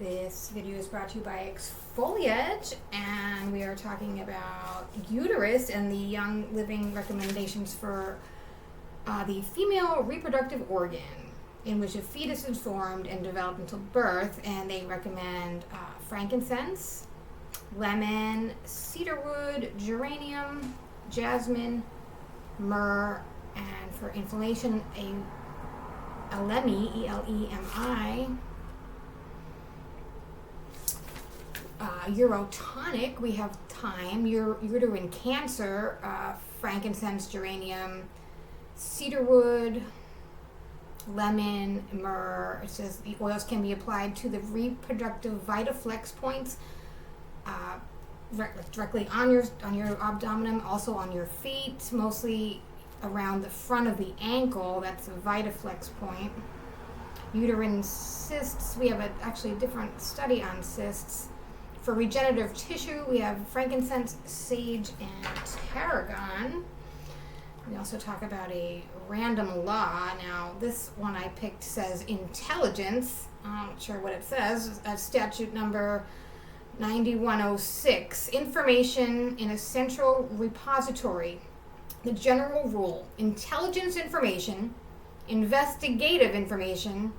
This video is brought to you by Exfoliate, and we are talking about uterus and the young living recommendations for the female reproductive organ, in which a fetus is formed and developed until birth, and they recommend frankincense, lemon, cedarwood, geranium, jasmine, myrrh, and for inflammation, a elemi, E-L-E-M-I. Urotonic, we have thyme, uterine cancer, frankincense, geranium, cedarwood, lemon, myrrh. It says the oils can be applied to the reproductive Vitaflex points, directly on your abdomen, also on your feet, mostly around the front of the ankle. That's a Vitaflex point. Uterine cysts, we have actually a different study on cysts. For regenerative tissue, we have frankincense, sage, and tarragon. We also talk about a random law. Now, this one I picked says intelligence. I'm not sure what it says. Statute number 9106. Information in a central repository. The general rule: intelligence information, investigative information,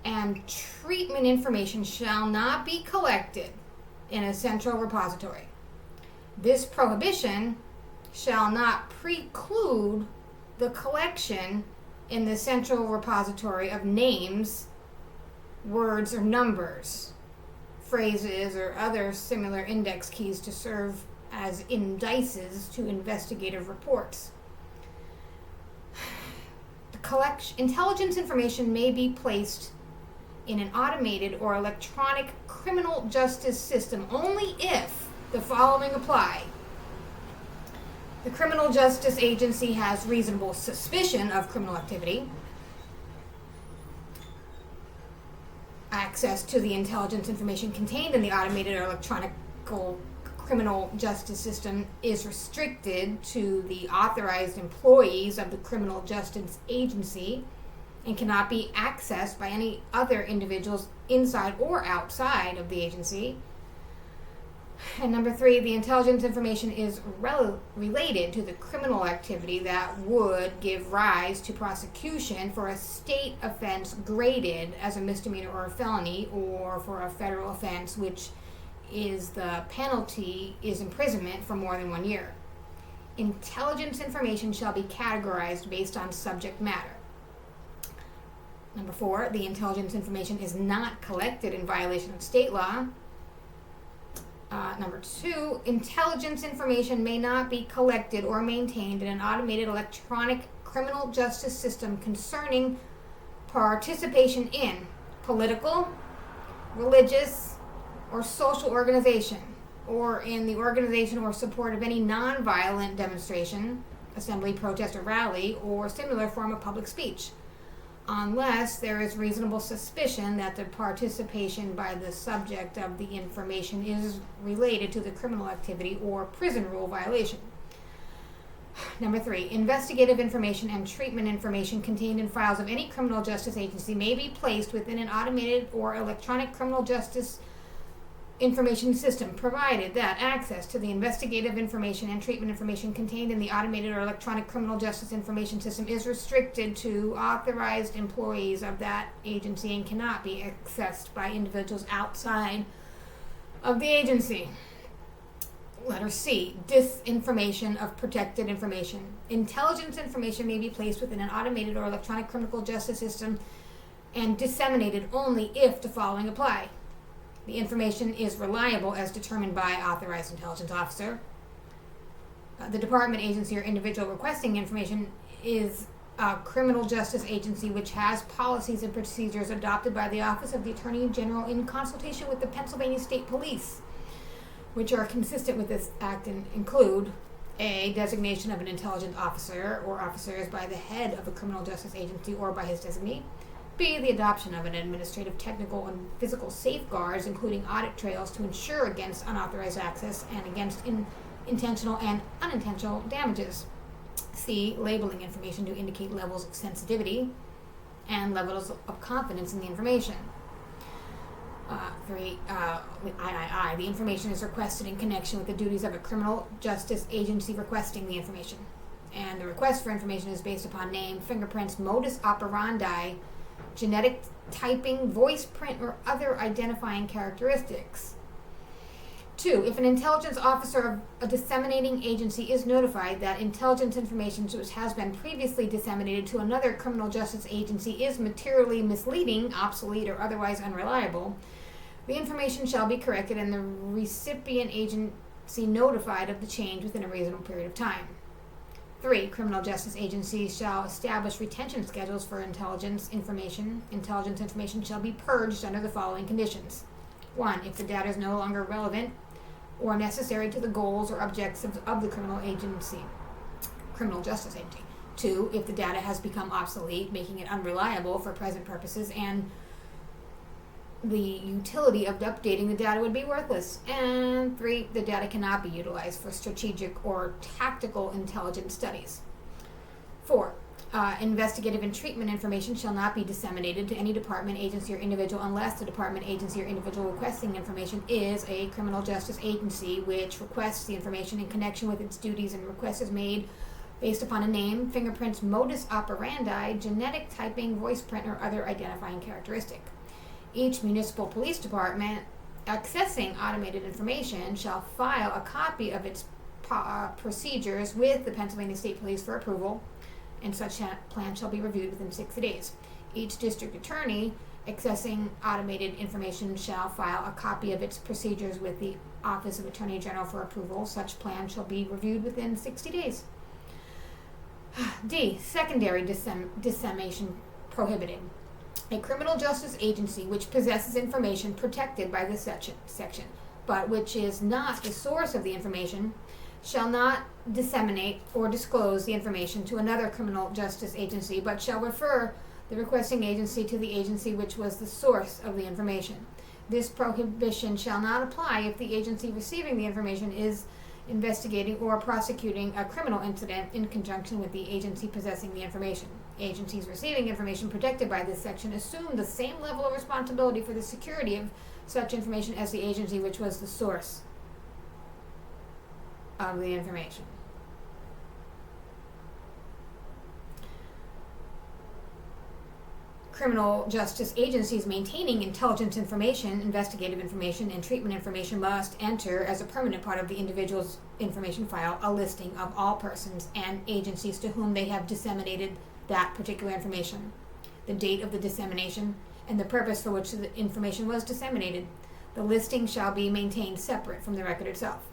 and treatment information shall not be collected in a central repository. This prohibition shall not preclude the collection in the central repository of names, words, or numbers, phrases, or other similar index keys to serve as indices to investigative reports. Intelligence information may be placed in an automated or electronic criminal justice system only if the following apply. The criminal justice agency has reasonable suspicion of criminal activity. Access to the intelligence information contained in the automated or electronic criminal justice system is restricted to the authorized employees of the criminal justice agency and cannot be accessed by any other individuals inside or outside of the agency. And number 3, the intelligence information is related to the criminal activity that would give rise to prosecution for a state offense graded as a misdemeanor or a felony, or for a federal offense, which is the penalty is imprisonment for more than 1 year. Intelligence information shall be categorized based on subject matter. Number 4, the intelligence information is not collected in violation of state law. Number 2, intelligence information may not be collected or maintained in an automated electronic criminal justice system concerning participation in political, religious, or social organization, or in the organization or support of any nonviolent demonstration, assembly, protest, or rally, or similar form of public speech, unless there is reasonable suspicion that the participation by the subject of the information is related to the criminal activity or prison rule violation. Number 3, investigative information and treatment information contained in files of any criminal justice agency may be placed within an automated or electronic criminal justice information system, provided that access to the investigative information and treatment information contained in the automated or electronic criminal justice information system is restricted to authorized employees of that agency and cannot be accessed by individuals outside of the agency. Letter C, disinformation of protected information. Intelligence information may be placed within an automated or electronic criminal justice system and disseminated only if the following apply. The information is reliable as determined by authorized intelligence officer. The department, agency, or individual requesting information is a criminal justice agency which has policies and procedures adopted by the Office of the Attorney General in consultation with the Pennsylvania State Police, which are consistent with this act and include: A, designation of an intelligence officer or officers by the head of a criminal justice agency or by his designee. B, the adoption of an administrative, technical, and physical safeguards, including audit trails to ensure against unauthorized access and against intentional and unintentional damages. C, labeling information to indicate levels of sensitivity and levels of confidence in the information. The information is requested in connection with the duties of a criminal justice agency requesting the information. And the request for information is based upon name, fingerprints, modus operandi, genetic typing, voice print, or other identifying characteristics. 2. If an intelligence officer of a disseminating agency is notified that intelligence information which has been previously disseminated to another criminal justice agency is materially misleading, obsolete, or otherwise unreliable, the information shall be corrected and the recipient agency notified of the change within a reasonable period of time. 3. Criminal justice agencies shall establish retention schedules for intelligence information. Intelligence information shall be purged under the following conditions. 1. If the data is no longer relevant or necessary to the goals or objectives of the criminal justice agency. 2. If the data has become obsolete, making it unreliable for present purposes, and the utility of updating the data would be worthless. And 3. The data cannot be utilized for strategic or tactical intelligence studies. 4. Investigative and treatment information shall not be disseminated to any department, agency, or individual unless the department, agency, or individual requesting information is a criminal justice agency which requests the information in connection with its duties, and request is made based upon a name, fingerprints, modus operandi, genetic typing, voice print, or other identifying characteristic. Each municipal police department accessing automated information shall file a copy of its procedures with the Pennsylvania State Police for approval, and such plan shall be reviewed within 60 days. Each district attorney accessing automated information shall file a copy of its procedures with the Office of Attorney General for approval. Such plan shall be reviewed within 60 days. D. Secondary dissemination prohibited. A criminal justice agency which possesses information protected by this section, but which is not the source of the information, shall not disseminate or disclose the information to another criminal justice agency, but shall refer the requesting agency to the agency which was the source of the information. This prohibition shall not apply if the agency receiving the information is investigating or prosecuting a criminal incident in conjunction with the agency possessing the information. Agencies receiving information protected by this section assume the same level of responsibility for the security of such information as the agency which was the source of the information. Criminal justice agencies maintaining intelligence information, investigative information, and treatment information must enter as a permanent part of the individual's information file a listing of all persons and agencies to whom they have disseminated that particular information, the date of the dissemination, and the purpose for which the information was disseminated. The listing shall be maintained separate from the record itself.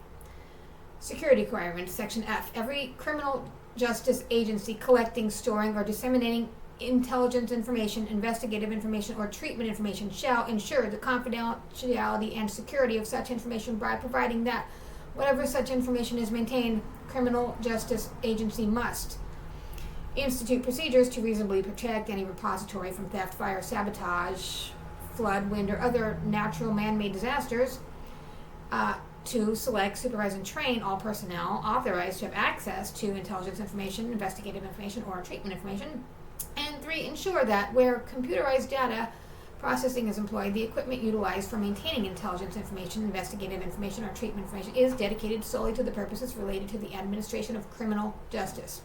Security requirements, Section F. Every criminal justice agency collecting, storing, or disseminating intelligence information, investigative information, or treatment information shall ensure the confidentiality and security of such information by providing that whatever such information is maintained, criminal justice agency must institute procedures to reasonably protect any repository from theft, fire, sabotage, flood, wind, or other natural man-made disasters, to select, supervise, and train all personnel authorized to have access to intelligence information, investigative information, or treatment information. And 3, ensure that where computerized data processing is employed, the equipment utilized for maintaining intelligence information, investigative information, or treatment information is dedicated solely to the purposes related to the administration of criminal justice.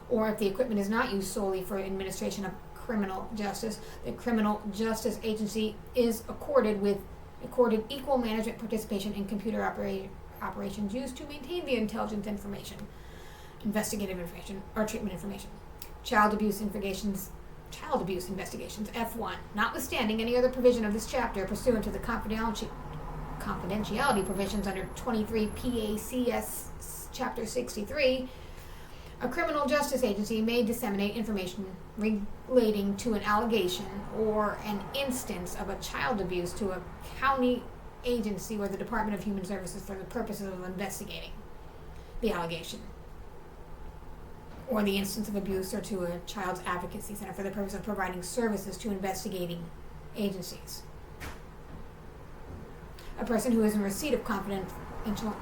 Or if the equipment is not used solely for administration of criminal justice, the criminal justice agency is accorded equal management participation in computer operations used to maintain the intelligence information, investigative information, or treatment information. Child abuse investigations, F1. Notwithstanding any other provision of this chapter pursuant to the confidentiality provisions under 23 PACS Chapter 63, a criminal justice agency may disseminate information relating to an allegation or an instance of a child abuse to a county agency or the Department of Human Services for the purposes of investigating the allegation or the instance of abuse, or to a child's advocacy center for the purpose of providing services to investigating agencies. A person who is in receipt of confidential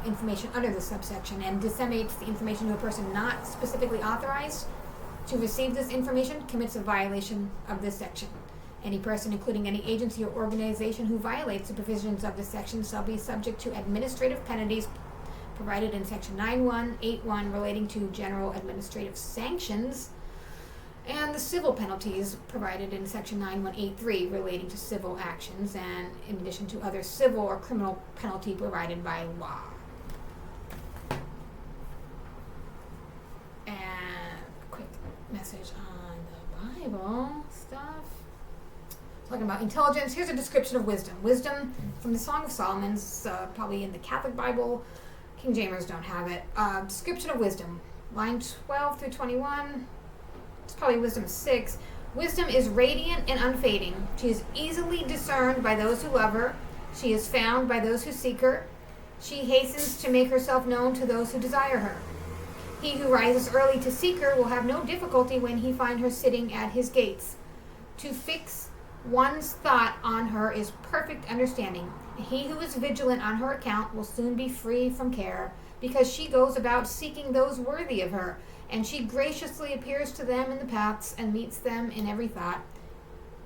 information under this subsection and disseminates the information to a person not specifically authorized to receive this information commits a violation of this section. Any person, including any agency or organization who violates the provisions of this section, shall be subject to administrative penalties provided in Section 9181 relating to general administrative sanctions, and the civil penalties provided in Section 9183 relating to civil actions, and in addition to other civil or criminal penalty provided by law. And a quick message on the Bible stuff. Talking about intelligence, here's a description of wisdom. Wisdom from the Song of Solomon's, probably in the Catholic Bible. King James don't have it. Description of wisdom, line 12 through 21. It's probably wisdom 6. Wisdom is radiant and unfading. She is easily discerned by those who love her. She is found by those who seek her. She hastens to make herself known to those who desire her. He who rises early to seek her will have no difficulty when he finds her sitting at his gates. To fix one's thought on her is perfect understanding. He who is vigilant on her account will soon be free from care, because she goes about seeking those worthy of her, and she graciously appears to them in the paths and meets them in every thought.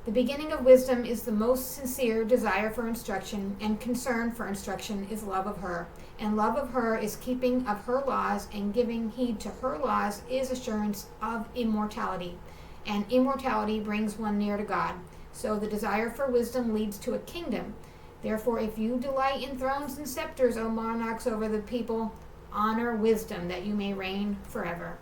The beginning of wisdom is the most sincere desire for instruction, and concern for instruction is love of her. And love of her is keeping of her laws, and giving heed to her laws is assurance of immortality. And immortality brings one near to God. So the desire for wisdom leads to a kingdom. Therefore, if you delight in thrones and scepters, O monarchs over the people, honor wisdom, that you may reign forever.